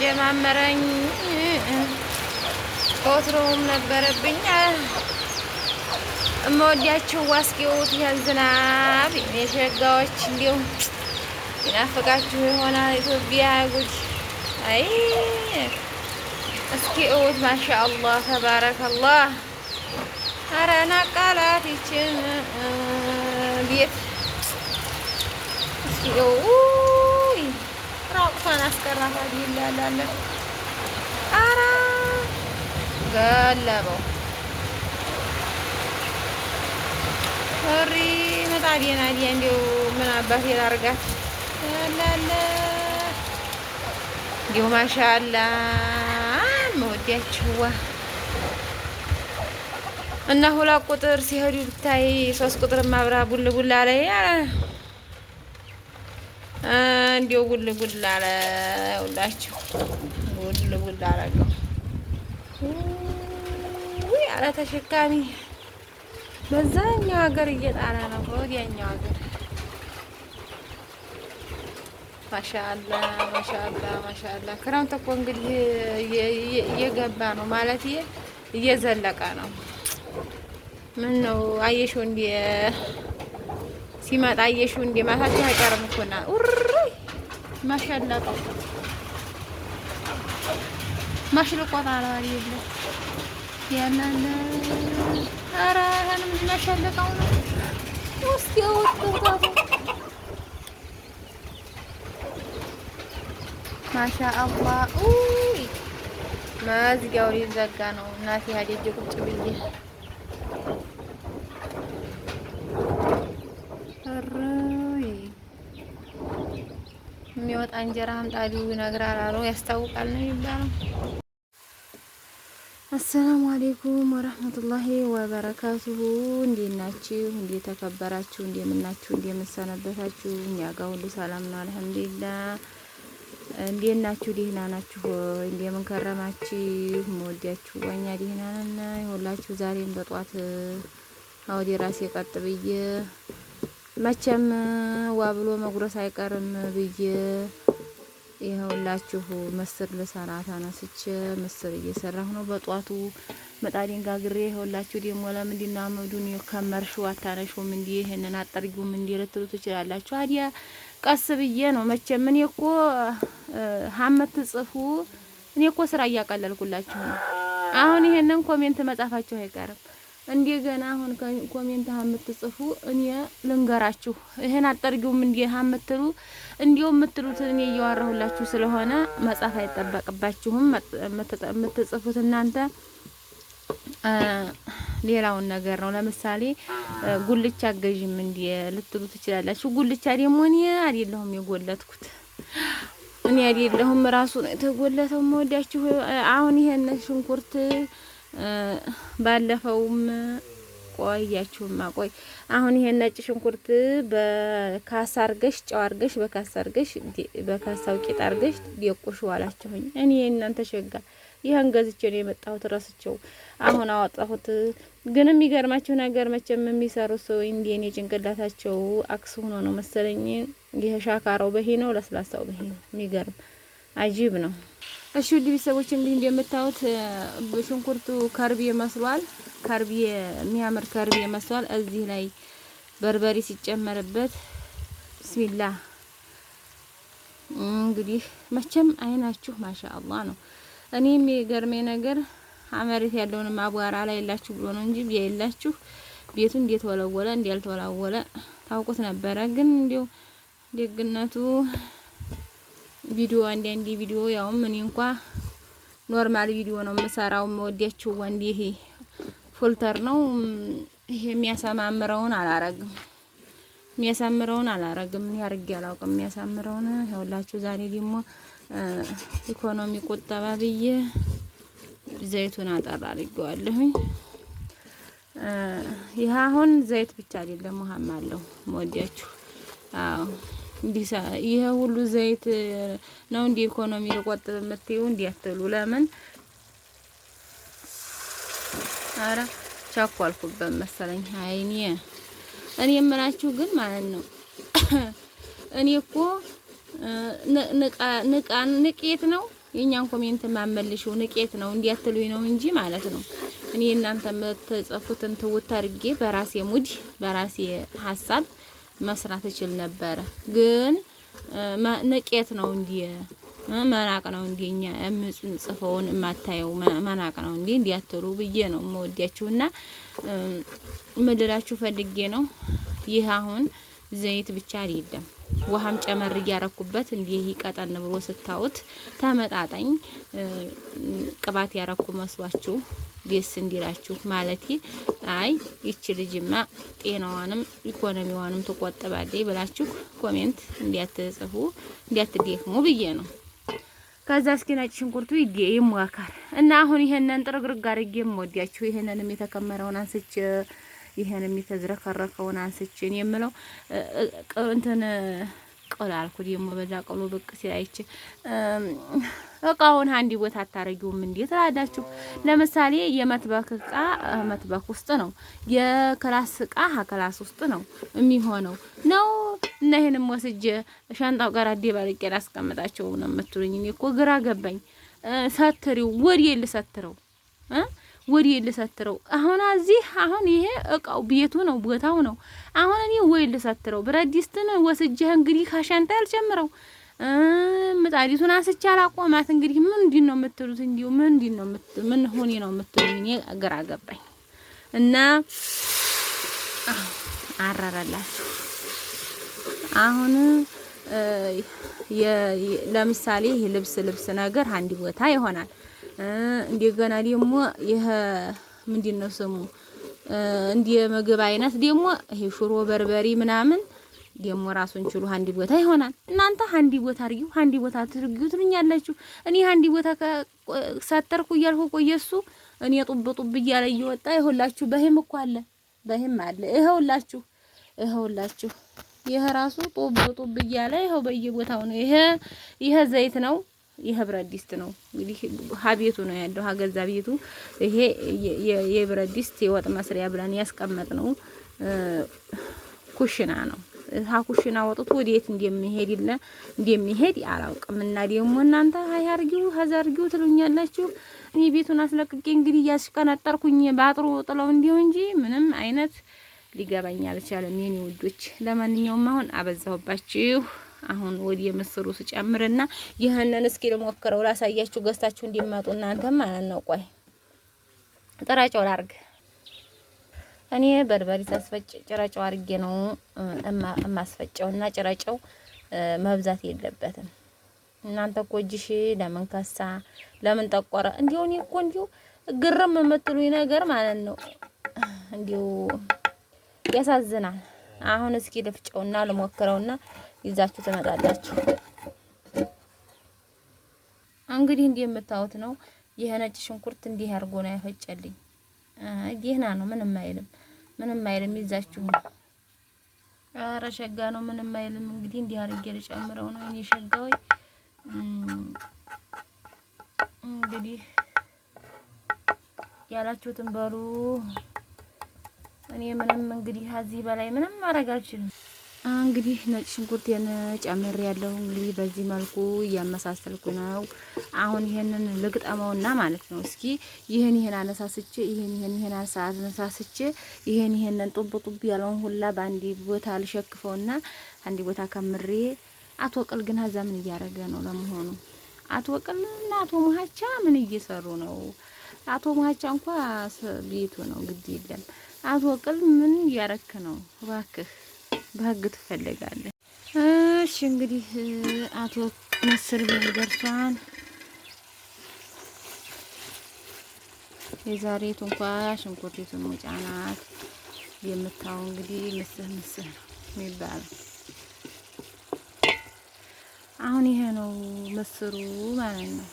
ጀማመረኝ ወትሮም ነበረብኝ እምወዳቸው ዋስኪዎት ያዝናብ የሸጋዎች እንዲሁ ይናፍቃችሁ ይሆናል ኢትዮጵያ ጉድ አይ እስኪ እውት ማሻአላህ ተባረከላህ አረና ቃላት ይችን ቤት እስኪ ራቁቷን አስቀራፋት ይላላለ አራ ገለበው ወሪ መጣዲና ዲያ እንዲው ምን አባቴ ላርጋት ያላለ እንዲው ማሻአላ መወዲያችዋ እና ሁለት ቁጥር ሲሄዱ ብታይ ሶስት ቁጥር ማብራ ቡል ቡል አለ እንዲው ቡል ቡል አለ ሁላችሁ ቡል ቡል አረገው ወይ አለ ተሸካሚ በዛኛው ሀገር እየጣለ ነው ወዲያኛው ሀገር ማሻአላ ማሻአላ ማሻአላ ክረምት እኮ እንግዲህ እየገባ ነው ማለት እየዘለቀ ነው ምን ነው አየሽው እንዴ ሲመጣ አየሽው እንዴ ማታቸው አይቀርም እኮና ማሻአላ ቀው ማሽልቆታ ነው አይደል ያናለ አራ ሀንም ማሻለቀው ነው ውስጥ ያወጣው ማሻአላህ ማዝጊያው ሊዘጋ ነው እናቴ ሀዲጅ ቁጭ ብዬ የሚወጣ እንጀራ አምጣሊው ይነግራል አሉ ያስታውቃል ነው የሚባለው። አሰላሙ አለይኩም ወራህመቱላሂ ወበረካቱሁ። እንዴት ናችሁ? እንዴት ተከበራችሁ? እንደምናችሁ? እንደምሰነበታችሁ? እኛ ጋር ሁሉ ሰላም ነው አልሐምዱሊላህ። እንዴት ናችሁ? ደህና ናችሁ? እንደምን ከረማችሁ? ሞዲያችሁ ወኛ ደህና ነን። ይኸውላችሁ ዛሬም በጧት አውዲ ራሴ ቀጥ ብዬ መቼም ዋብሎ መጉረስ አይቀርም ብዬ ይኸውላችሁ ምስር ልሰራ ተነስቼ ምስር እየሰራሁ ነው። በጧቱ መጣዴን ጋግሬ ይኸውላችሁ ደግሞ ለምንድን ነው አመዱን ከመርሽው አታነሽውም እንዴ ይሄንን አጠርጊውም እንዴ ልትሉ ትችላላችሁ። አዲያ ቀስ ብዬ ነው መቼም እኔ እኮ ሀመት ጽፉ እኔ እኮ ስራ እያቀለልኩላችሁ ነው። አሁን ይሄንን ኮሜንት መጻፋችሁ አይቀርም። እንደገና አሁን ኮሜንት የምትጽፉ እኔ ልንገራችሁ ይሄን አጠርጊውም እንዴ የምትሉ እንዲው የምትሉት እኔ እያወራሁላችሁ ስለሆነ መጻፍ አይጠበቅባችሁም። የምትጽፉት እናንተ ሌላውን ነገር ነው። ለምሳሌ ጉልቻ አገዥም እንዴ ልትሉ ትችላላችሁ። ጉልቻ ደግሞ እኔ አይደለሁም የጎለትኩት እኔ አይደለሁም ራሱ ነው የተጎለተው። ወዲያችሁ አሁን ይሄን ሽንኩርት ባለፈውም ቆያችሁማ ቆይ አሁን ይሄን ነጭ ሽንኩርት በካሳ አርገሽ ጨው አርገሽ በካሳ አርገሽ በካሳው ቂጥ አርገሽ ዲቆሽ ዋላችሁኝ። እኔ እናንተ ሸጋ ይሄን ገዝቼ ነው የመጣሁት ረስቸው አሁን አወጣሁት። ግን የሚገርማችሁ ነገር መቼም የሚሰሩ ሰው እንዴኔ ጭንቅላታቸው አክስ ሆኖ ነው መሰለኝ ይሄ ሻካራው በሄ ነው ለስላሳው በሄ ነው። የሚገርም አጂብ ነው። እሺ ውድ ቤተሰቦች እንግዲህ እንደምታዩት በሽንኩርቱ ከርቤ መስሏል። ከርቤ የሚያምር ከርቤ መስሏል። እዚህ ላይ በርበሬ ሲጨመርበት ቢስሚላህ እንግዲህ መቼም አይናችሁ ማሻአላህ ነው። እኔ የሚገርመኝ ነገር አመሬት ያለውን አቧራ ላይ ያላችሁ ብሎ ነው እንጂ ቢያይላችሁ ቤቱ እንዴት ወለወለ እንዲያልተወላወለ ታውቁት ነበረ። ግን እንዲው ደግነቱ ቪዲዮ አንዴ ቪዲዮ ያው ምን እንኳን ኖርማል ቪዲዮ ነው የምሰራው። ወዲያችሁ ወንዲ ይሄ ፊልተር ነው ይሄ የሚያሳምረውን አላረግም። ምን ያርግ ያላውቅም የሚያሳምረውን ይኸውላችሁ። ዛሬ ደግሞ ኢኮኖሚ ቁጠባ ብዬ ዘይቱን አጠራ አድርጌዋለሁኝ። ይሄ አሁን ዘይት ብቻ አይደለም ውሃም አለው ወዲያችሁ። አዎ ይሄ ሁሉ ዘይት ነው እንዴ ኢኮኖሚ ልቆጥብ የምትይው እንዴ አትሉ። ለምን አረ ቻኳልኩበት መሰለኝ። አይኔ እኔ የምላችሁ ግን ማለት ነው እኔ እኮ ንቄት ነው የኛን ኮሜንት ማመልሽው ንቄት ነው እንዲያትሉኝ ነው እንጂ ማለት ነው። እኔ እናንተ የምትጽፉትን ትውት አድርጌ በራሴ ሙድ በራሴ ሀሳብ መስራት እችል ነበረ። ግን ንቄት ነው እንዲ መናቅ ነው እንደኛ የምጽፈውን የማታየው መናቅ ነው እንዲያትሉ ብዬ ነው የምወዳችሁና ምን ልላችሁ ፈልጌ ነው። ይህ አሁን ዘይት ብቻ አይደለም ውሃም ጨመር እያረኩበት እንዲህ ቀጠን ብሎ ስታውት ተመጣጣኝ ቅባት ያረኩ መስሏችሁ ደስ እንዲላችሁ ማለቴ አይ ይቺ ልጅማ ጤናዋንም ኢኮኖሚዋንም ትቆጥባለች ብላችሁ ኮሜንት እንዲያትጽፉ እንዲያትደክሙ ብዬ ነው። ከዛ እስኪ ነጭ ሽንኩርቱ ይሟካር እና አሁን ይሄንን ጥርግርግ አድርጌ የምወዳችሁ ይሄንንም የተከመረውን አንስቼ ይሄንም የተዝረከረከውን አንስቼ እኔ የምለው እንትን ቆላልኩ ደግሞ በዛ ቆሎ ብቅ ሲላይች እቃውን አንዲ ቦታ አታረጊውም እንዴት ትላላችሁ? ለምሳሌ የመጥበክ እቃ መጥበክ ውስጥ ነው፣ የክላስ እቃ ክላስ ውስጥ ነው የሚሆነው ነው። እና ይሄንም ወስጄ ሻንጣው ጋር አደባልቄ ላስቀምጣቸው ነው የምትሉኝ? እኔ እኮ ግራ ገባኝ። ሰትሪው ወዲህ ልሰትረው ወዲህ ልሰትረው አሁን እዚህ አሁን ይሄ እቃው ቤቱ ነው ቦታው ነው። አሁን እኔ ወይ ልሰትረው ብረት ድስትን ወስጄ እንግዲህ ካሻንጣ ያልጨምረው ምጣዲቱን አንስቼ አላቆማት እንግዲህ ምንድን ነው የምትሉት? እንዲሁ ምንድን ነው ምን ሆኔ ነው የምትሉኝ? እኔ ግራ ገባኝ እና አራራላችሁ። አሁን ለምሳሌ ይሄ ልብስ ነገር አንድ ቦታ ይሆናል። እንደገና ደግሞ ይሄ ምንድነው ስሙ እንደ ምግብ አይነት ደግሞ ይሄ ሽሮ በርበሪ ምናምን ደግሞ ራሱን ችሉ አንዲ ቦታ ይሆናል። እናንተ አንዲ ቦታ አርጊው አንዲ ቦታ አትርጊው ትሉኛላችሁ። እኔ አንዲ ቦታ ሰተርኩ እያልኩ ቆየሱ እኔ ጡብ እያለ እየወጣ ይሁላችሁ። በህም እኮ አለ በህም አለ ይሁላችሁ ይሄ ራሱ ጡብ እያለ ይሄው በየቦታው ነው። ይሄ ዘይት ነው። ይሄ ብረት ድስት ነው እንግዲህ ሀቤቱ ነው ያለው ሀገዛ ቤቱ። ይሄ የብረት ድስት የወጥ መስሪያ ብለን ያስቀመጥነው ኩሽና ነው። ኩሽና ወጥቶ ወዴት እንደሚሄድ አላውቅም። እና ደግሞ እናንተ አያርጊው ሀዛርጊው ትሉኛላችሁ። እኔ ቤቱን አስለቅቄ እንግዲህ ያስቀነጠርኩኝ ባጥሩ ጥለው እንዲሁ እንጂ ምንም አይነት ሊገባኝ አልቻለም የኔ ውዶች። ለማንኛውም አሁን አበዛሁባችሁ። አሁን ወዲየ ምስሩ ስጨምርና ይሄንን እስኪ ልሞክረው ላሳያችሁ ገዝታችሁ እንዲመጡ እናንተ ማለት ነው። ቆይ ጥራጫው ላርግ። እኔ በርበሬ ሳስፈጭ ጭራጫው አርጌ ነው እማስፈጨውና ጭራጫው መብዛት የለበትም። እናንተ እኮ እጅሽ ለምን ከሳ ለምን ጠቆረ እንዲሁ እኔ እኮ እንዲሁ ግርም የምትሉኝ ነገር ማለት ነው እንዲሁ ያሳዝናል። አሁን እስኪ ልፍጨውና ልሞክረውና ይዛችሁ ትመጣላችሁ። እንግዲህ እንዲህ የምታዩት ነው። ይሄ ነጭ ሽንኩርት እንዲህ አድርጎ ነው ያፈጨልኝ። ደህና ነው፣ ምንም አይልም። ይዛችሁ ኧረ ሸጋ ነው፣ ምንም አይልም። እንግዲህ እንዲህ አድርጌ ልጨምረው ነው እኔ ሸጋው። እንግዲህ ያላችሁትን በሉ። እኔ ምንም እንግዲህ ከዚህ በላይ ምንም ማድረግ አልችልም። እንግዲህ ነጭ ሽንኩርቴን ጨምሬ ያለው እንግዲህ በዚህ መልኩ እያመሳሰልኩ ነው። አሁን ይሄንን ልግጠመውና ማለት ነው። እስኪ ይሄን አነሳስቼ ይሄን አነሳስቼ ይሄንን ጡብ ያለውን ሁላ በአንዲ ቦታ ልሸክፈውና አንዲ ቦታ ከምሬ አቶ ወቅል ግን ሀዛ ምን እያደረገ ነው ለመሆኑ? አቶ ወቅልና አቶ ሙሀቻ ምን እየሰሩ ነው? አቶ ሙሀቻ እንኳን ቤቱ ነው ግድ የለም። አቶ ወቅል ምን እያረክ ነው? እባክህ በህግ ትፈልጋለህ። እሺ እንግዲህ አቶ መስር ደርሷል። የዛሬቱ እንኳን ሽንኩርቲቱን ሙጫናት የምታው እንግዲህ ምስህ ነው የሚባለው። አሁን ይሄ ነው መስሩ ማለት ነው።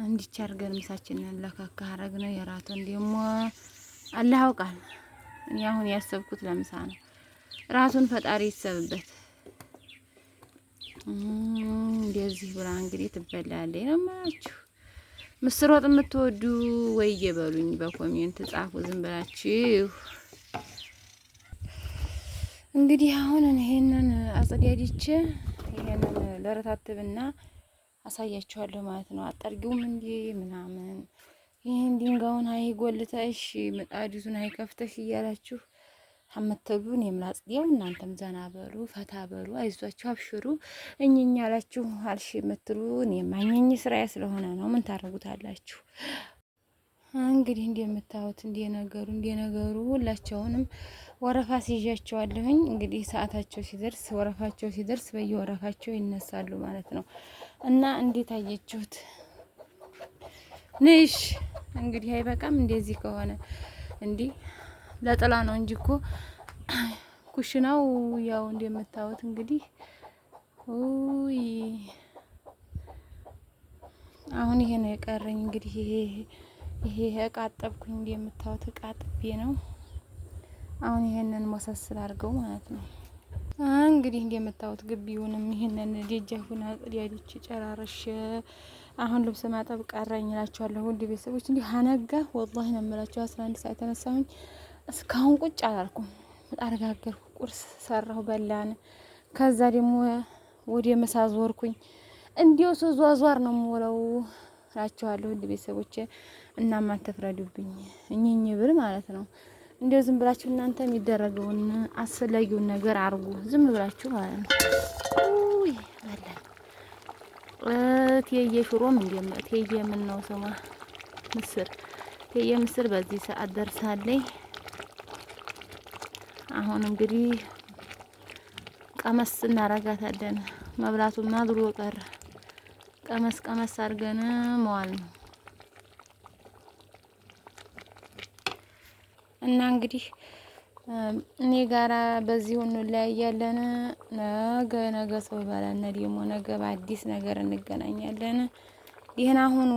እንዲች አድርገን ምሳችንን ለካካ አረግነው። የራቱን ደግሞ አላህ ያውቃል። እኔ አሁን ያሰብኩት ለምሳ ነው። ራሱን ፈጣሪ ይሰብበት። እንደዚህ ብላ እንግዲህ ትበላለች ነው የምላችሁ። ምስር ወጥ የምትወዱ ወይ እየበሉኝ በኮሜንት ጻፉ። ዝም ብላችሁ እንግዲህ አሁን ይሄንን አጸዳድቼ ይሄንን ለረታትብና አሳያችኋለሁ ማለት ነው። አጠርጊውም እንዴ ምናምን ይሄን ድንጋዩን አይ ጎልተሽ ምጣዱን አይ ከፍተሽ እያላችሁ አመተሉ እኔም ላጽዲው እናንተም ዘና በሉ ፈታ በሉ አይዟችሁ አብሽሩ እኝኝ ያላችሁ አልሽ የምትሉ እኔም አኝኝ ስራዬ ስለሆነ ነው። ምን ታረጉታላችሁ? እንግዲህ እንደምታዩት እንደነገሩ ሁላቸውንም ወረፋ ሲይዣቸዋለሁኝ። እንግዲህ ሰዓታቸው ሲደርስ ወረፋቸው ሲደርስ በየወረፋቸው ይነሳሉ ማለት ነው። እና እንዴት አየችሁት? ንሽ እንግዲህ አይበቃም እንደዚህ ከሆነ እንዲህ ለጥላ ነው እንጂ እኮ ኩሽናው ያው እንደምታዩት እንግዲህ አሁን ይሄ ነው የቀረኝ። እንግዲህ ይሄ እቃ አጠብኩኝ እንደምታዩት እቃ አጥቤ ነው። አሁን ይሄንን ሞሰስል አድርገው ማለት ነው። እንግዲህ እንደምታዩት ግቢውንም ይሄንን ደጃፉን አጽዳድቼ ጨራርሼ አሁን ልብስ ማጠብ ቀረኝ እላችኋለሁ። ውድ ቤተሰቦች እንዲህ አነጋ ወላሂ ነው የምላችሁ 11 ሰዓት ተነሳሁኝ። እስካሁን ቁጭ አላልኩም። አረጋገርኩ፣ ቁርስ ሰራሁ፣ በላን። ከዛ ደግሞ ወደ ምሳ ዞርኩኝ። እንዲው ዟዟር ነው የምውለው እላችኋለሁ ውድ ቤተሰቦች። እናማ አትፍረዱብኝ እኝኝ ብል ማለት ነው። እንዲው ዝም ብላችሁ እናንተ የሚደረገውን አስፈላጊውን ነገር አርጉ ዝም ብላችሁ ማለት ነው። ኡይ በላን ቴዬ ሽሮም ቴዬ ምን ነው ስሟ ምስር ቴዬ ምስር በዚህ ሰዓት ደርሳለኝ። አሁን እንግዲህ ቀመስ እናረጋታለን። መብላቱማ ብሎ ቀረ። ቀመስ አድርገን መዋል ነው እና እንግዲህ እኔ ጋራ በዚህ ሆኖ ላይ ያለን ነገ ሰው ይባላል። ደግሞ ነገ በአዲስ ነገር እንገናኛለን። ደህና ሁኑ።